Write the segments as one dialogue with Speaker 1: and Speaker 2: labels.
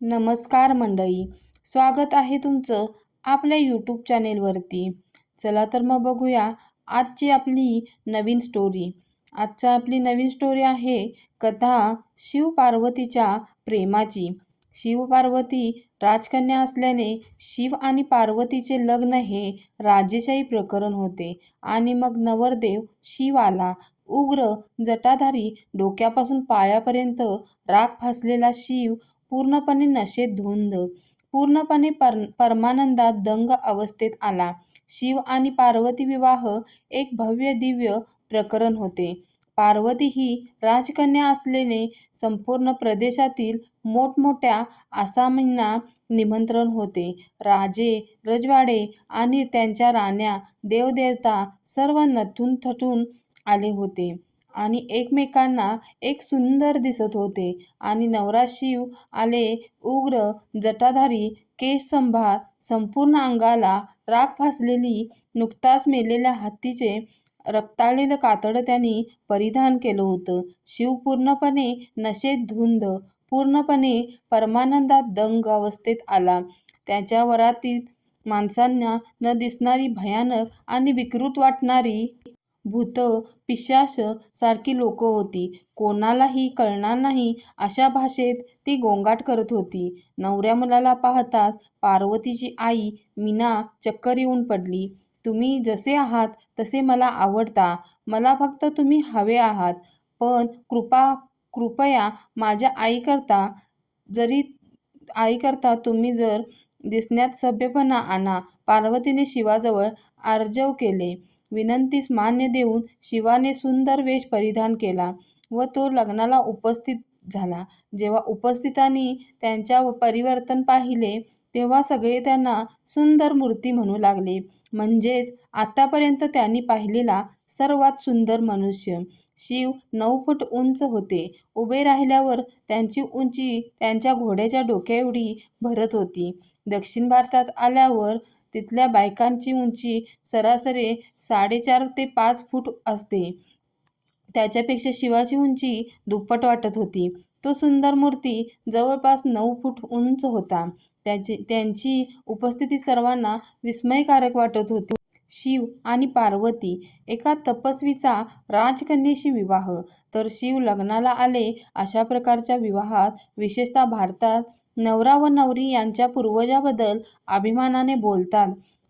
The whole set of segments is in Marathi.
Speaker 1: नमस्कार मंडळी, स्वागत आहे तुमचं आपल्या यूट्यूब चॅनेलवरती. चला तर मग बघूया आजची आपली नवीन स्टोरी. आपली नवीन स्टोरी आहे कथा शिव पार्वतीच्या प्रेमाची. शिव पार्वती राजकन्या असल्याने शिव आणि पार्वतीचे लग्न हे राजेशाही प्रकरण होते. आणि मग नवरदेव शिव आला. उग्र जटाधारी, डोक्यापासून पायापर्यंत राख फासलेला शिव पूर्णपणे नशेत धुंद, पूर्णपणे परमानंदात दंग अवस्थेत आला. शिव आणि पार्वती विवाह एक भव्य दिव्य प्रकरण होते. पार्वती ही राजकन्या असलेले संपूर्ण प्रदेशातील मोठमोठ्या आसामींना निमंत्रण होते. राजे, रजवाडे आणि त्यांच्या राण्या, देवदेवता सर्व नटून थटून आले होते आणि एकमेकांना एक सुंदर दिसत होते. आणि नवरा शिव आले उग्र जटाधारी, केशसंभार, संपूर्ण अंगाला राख फासलेली, नुकताच मेलेल्या हत्तीचे रक्ताळलेलं कातड त्यांनी परिधान केलं होतं. शिव पूर्णपणे नशेत धुंद, पूर्णपणे परमानंदात दंग अवस्थेत आला. त्याच्या वरातीत माणसांना न दिसणारी भयानक आणि विकृत वाटणारी भूत, पिशाच सारखी लोक होती. कोणालाही कळणार नाही अशा भाषेत ती गोंगाट करत होती. नवऱ्या मुलाला पाहताच पार्वतीची आई मीना चक्कर येऊन पडली. तुम्ही जसे आहात तसे मला आवडता. मला फक्त तुम्ही हवे आहात. पण कृपया माझ्या आईकरता तुम्ही जर दिसण्यात सभ्यपणा आणा. पार्वतीने शिवाजवळ आर्जव केले. विनंतीस मान्य देऊन शिवाने सुंदर वेश परिधान केला व तो लग्नाला उपस्थित झाला. जेव्हा उपस्थितांनी त्यांच्या परिवर्तन पाहिले तेव्हा सगळे त्यांना सुंदर मूर्ती म्हणू लागले. म्हणजेच आतापर्यंत त्यांनी पाहिलेला सर्वात सुंदर मनुष्य. शिव 9 फूट उंच होते. उभे राहिल्यावर त्यांची उंची त्यांच्या घोड्याच्या डोक्याएवढी भरत होती. दक्षिण भारतात आल्यावर तिथल्या बायकांची उंची सरासरी 4.5 ते 5 फूट असते. त्याच्यापेक्षा शिवाची उंची दुप्पट वाटत होती. तो सुंदर मूर्ती जवळपास 9 फूट उंच होता. त्यांची उपस्थिती सर्वांना विस्मयकारक वाटत होती. शिव आणि पार्वती, एका तपस्वीचा राजकन्येशी विवाह. तर शिव लग्नाला आले. अशा प्रकारच्या विवाहात, विशेषतः भारतात, नवरा व नवरी यांच्या पूर्वजाबद्दल अभिमानाने बोलतात.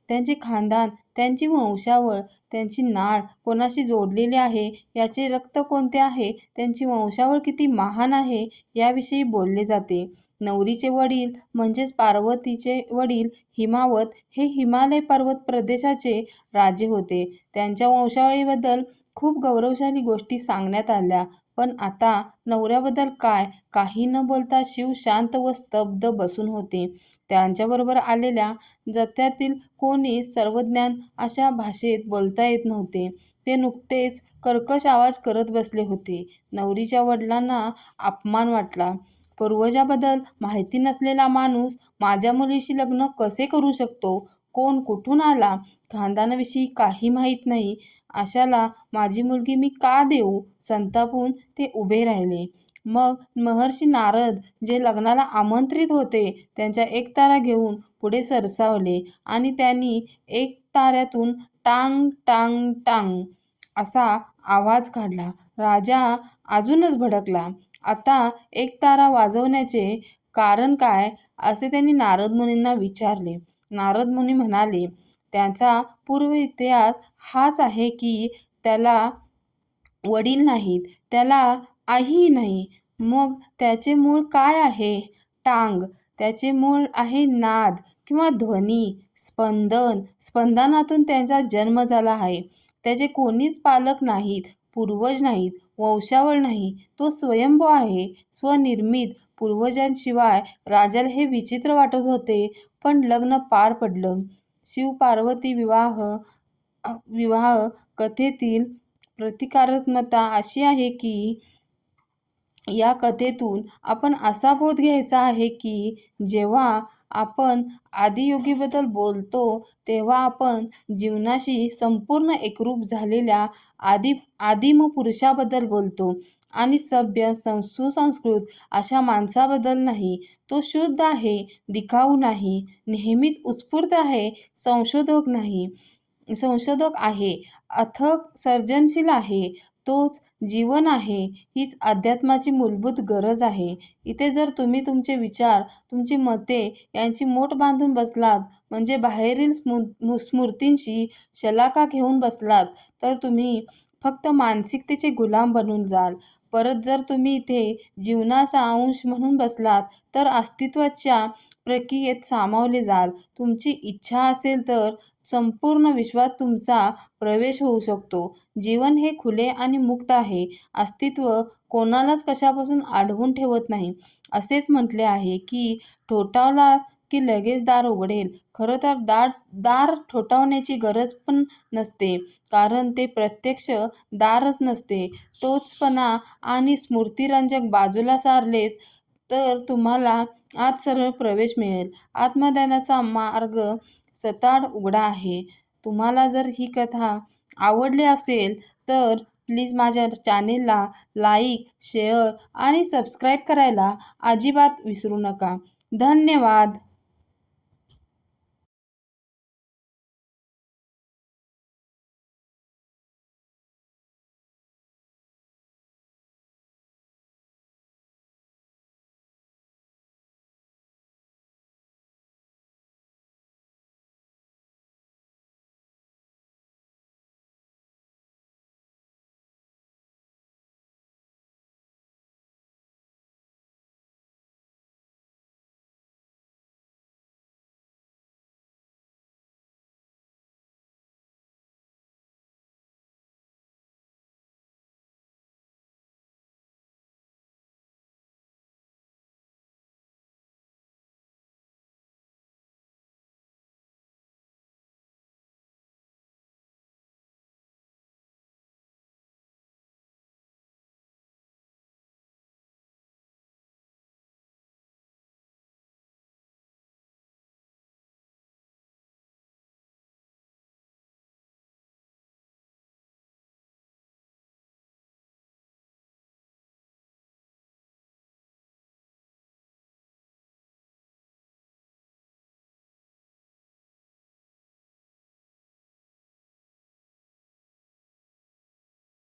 Speaker 1: त्यांचे खानदान, त्यांची वंशावळ, त्यांची नाळ कोणाशी जोडलेली आहे, याचे रक्त कोणते आहे, त्यांची वंशावळ किती महान आहे याविषयी बोलले जाते. नवरीचे वडील म्हणजेच पार्वतीचे वडील हिमावत हे हिमालय पर्वत प्रदेशाचे राजे होते. त्यांच्या वंशावळीबद्दल खूप गौरवशाली गोष्टी सांगण्यात आल्या. पण आता नवऱ्याबद्दल काही न बोलता शिव शांत व स्तब्ध बसून होते. त्यांच्याबरोबर आलेल्या जत्यातील कोणी सर्वज्ञान अशा भाषेत बोलता येत नव्हते. ते नुकतेच कर्कश आवाज करत बसले होते. नवरीच्या वडिलांना अपमान वाटला. पूर्वजाबद्दल माहिती नसलेला माणूस माझ्या मुलीशी लग्न कसे करू शकतो? कोण कुठून आला? खानदानाविषयी काही माहीत नाही. अशाला माझी मुलगी मी का देऊ? संतापून ते उभे राहिले. मग महर्षी नारद, जे लग्नाला आमंत्रित होते, त्यांच्या एकतारा घेऊन पुढे सरसावले आणि त्यांनी एकताऱ्यातून टांग टांग टांग असा आवाज काढला. राजा अजूनच भडकला. आता एकतारा वाजवण्याचे कारण काय, असे त्यांनी नारद मुनींना विचारले. नारद मुनी म्हणाले, त्याचा पूर्व इतिहास हाच आहे की त्याला वडील नाहीत, त्याला आईही नाही. मग त्याचे मूळ काय आहे? टांग. त्याचे मूळ आहे नाद किंवा ध्वनी, स्पंदन. स्पंदनातून त्यांचा जन्म झाला आहे. त्याचे कोणीच पालक नाहीत, पूर्वज नाहीत, वंशावळ नाही. तो स्वयंभू आहे, स्वनिर्मित. पूर्वजांशिवाय राजाला हे विचित्र वाटत होते. पण लग्न पार पडलं. शिव पार्वती विवाह कथेतील प्रतिकात्मकता अशी आहे की या कथेतून आपण असा बोध घ्यायचा आहे की जेव्हा आपण आदियोगीबद्दल बोलतो तेव्हा आपण जीवनाशी संपूर्ण एकरूप झालेल्या आदिम पुरुषाबद्दल बोलतो. आणि सभ्य सुसंस्कृत अशा माणसाबद्दल नाही. तो शुद्ध आहे, दिखाऊ नाही, नेहमीच उत्स्फूर्त आहे, संशोधक आहे, अथक सर्जनशील आहे. तोच जीवन आहे. हीच अध्यात्माची मूलभूत गरज आहे. इथे जर तुम्ही तुमचे विचार, तुमची मते यांची मोठ बांधून बसलात, म्हणजे बाहेरील स्मृतींशी शलाका घेऊन बसलात, तर तुम्ही फक्त मानसिकतेचे गुलाम बनून जाल. परत जर तुम्ही इथे जीवनाचा अंश म्हणून बसलात, तर अस्तित्वाच्या प्रक्रियेत सामावले जाल. तुमची इच्छा असेल तर संपूर्ण विश्वात तुमचा प्रवेश होऊ शकतो. जीवन हे खुले आणि मुक्त आहे. अस्तित्व कोणालाच कशापासून अडवून ठेवत नाही. असेच म्हटले आहे की ठोठावला की लगेच दार उघडेल. खरं तर दार ठोठावण्याची गरज पण नसते, कारण ते प्रत्यक्ष दारच नसते. तोचपणा आणि स्मृतिरंजक बाजूला सारलेत तर तुम्हाला आत सरळ प्रवेश मिळेल. आत्मज्ञानाचा मार्ग सताड उघडा आहे. तुम्हाला जर ही कथा आवडली असेल तर प्लीज माझ्या चॅनेलला लाईक, शेअर आणि सबस्क्राईब करायला अजिबात विसरू नका. धन्यवाद.